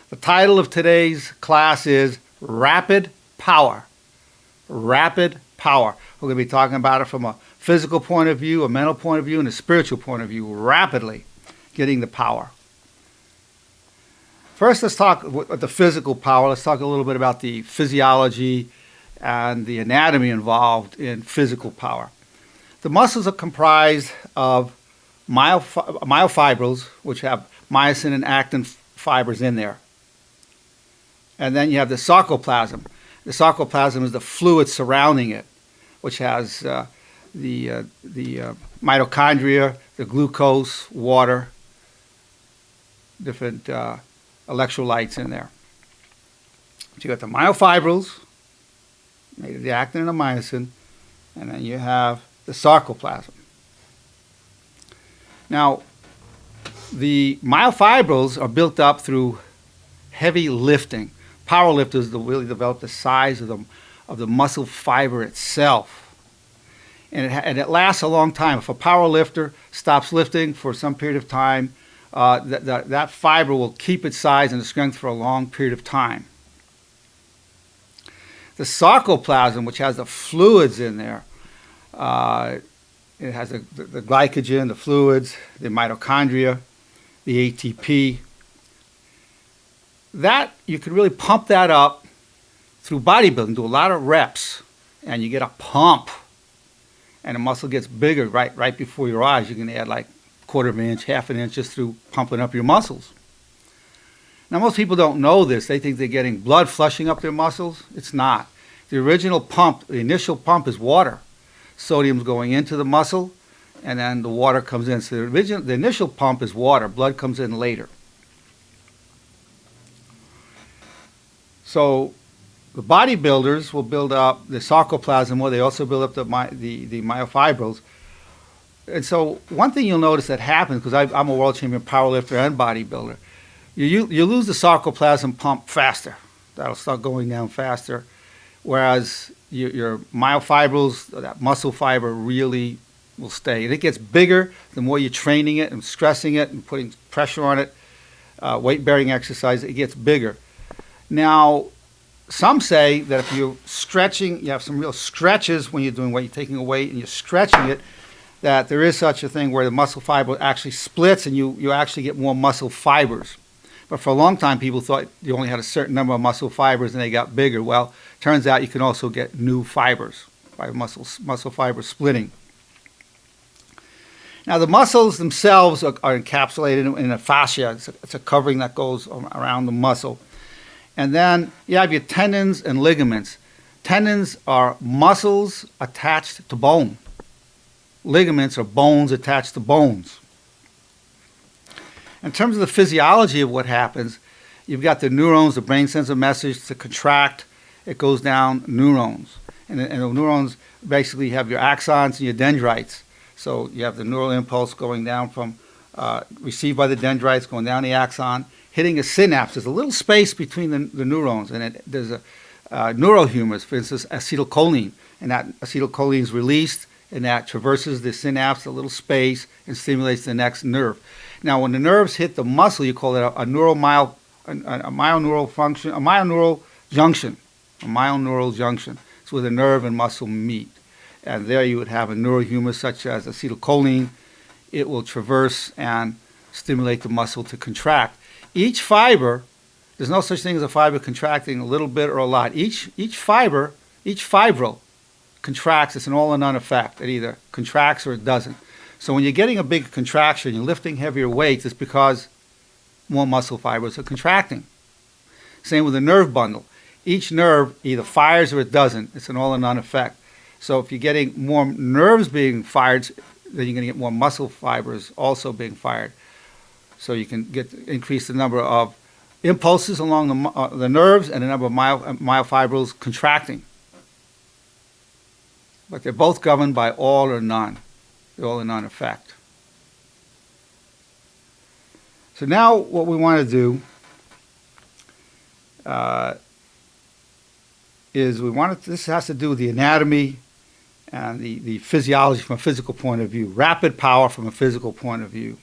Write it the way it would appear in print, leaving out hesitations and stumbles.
The title of today's class is Rapid Power. Rapid Power. We're going to be talking about it from a physical point of view, a mental point of view, and a spiritual point of view. Rapidly getting the power. First, let's talk with the physical power. Let's talk a little bit about the physiology and the anatomy involved in physical power. The muscles are comprised of myofibrils, which have myosin and actin fibers in there. And then you have the sarcoplasm. The sarcoplasm is the fluid surrounding it, which has the mitochondria, the glucose, water, different electrolytes in there. So you got the myofibrils, made of the actin and the myosin, and then you have the sarcoplasm. Now, the myofibrils are built up through heavy lifting. Power lifters really develop the size of the muscle fiber itself. And it lasts a long time. If a power lifter stops lifting for some period of time, that fiber will keep its size and its strength for a long period of time. The sarcoplasm, which has the fluids in there, it has the glycogen, the fluids, the mitochondria, the ATP. That, you can really pump that up through bodybuilding, do a lot of reps, and you get a pump. And the muscle gets bigger right before your eyes. You can add like a quarter of an inch, half an inch just through pumping up your muscles. Now, most people don't know this. They think they're getting blood flushing up their muscles. It's not. The original pump, the initial pump is water. Sodium's going into the muscle, and then the water comes in. So the initial pump is water. Blood comes in later. So the bodybuilders will build up the sarcoplasm, or they also build up the myofibrils. And so one thing you'll notice that happens, because I'm a world champion powerlifter and bodybuilder, you lose the sarcoplasm pump faster. That'll start going down faster. Whereas your myofibrils, that muscle fiber, really will stay. And it gets bigger the more you're training it and stressing it and putting pressure on it, weight-bearing exercise, it gets bigger. Now, some say that if you're stretching, you have some real stretches when you're doing weight, you're taking a weight and you're stretching it, that there is such a thing where the muscle fiber actually splits and you actually get more muscle fibers. But for a long time, people thought you only had a certain number of muscle fibers and they got bigger. Well, turns out you can also get new fibers by muscle fiber splitting. Now, the muscles themselves are encapsulated in a fascia. It's a covering that goes around the muscle. And then you have your tendons and ligaments. Tendons are muscles attached to bone. Ligaments are bones attached to bones. In terms of the physiology of what happens, you've got the neurons. The brain sends a message to contract. It goes down neurons. And the neurons basically have your axons and your dendrites. So you have the neural impulse going down from, received by the dendrites, going down the axon, hitting a synapse. There's a little space between the neurons, and there's a neurohumors, for instance, acetylcholine. And that acetylcholine is released, and that traverses the synapse, a little space, and stimulates the next nerve. Now, when the nerves hit the muscle, you call it a myoneural function, a myoneural junction. A myoneural junction. It's where the nerve and muscle meet. And there you would have a neurohumor such as acetylcholine. It will traverse and stimulate the muscle to contract. Each fiber, there's no such thing as a fiber contracting a little bit or a lot. Each fibril contracts. It's an all or none effect. It either contracts or it doesn't. So when you're getting a big contraction, you're lifting heavier weights, it's because more muscle fibers are contracting. Same with the nerve bundle. Each nerve either fires or it doesn't. It's an all or none effect. So if you're getting more nerves being fired, then you're going to get more muscle fibers also being fired. So you can increase the number of impulses along the nerves and the number of myofibrils contracting. But they're both governed by all or none. The all or none effect. So now what we want to do is this has to do with the anatomy and the physiology from a physical point of view. Rapid power from a physical point of view.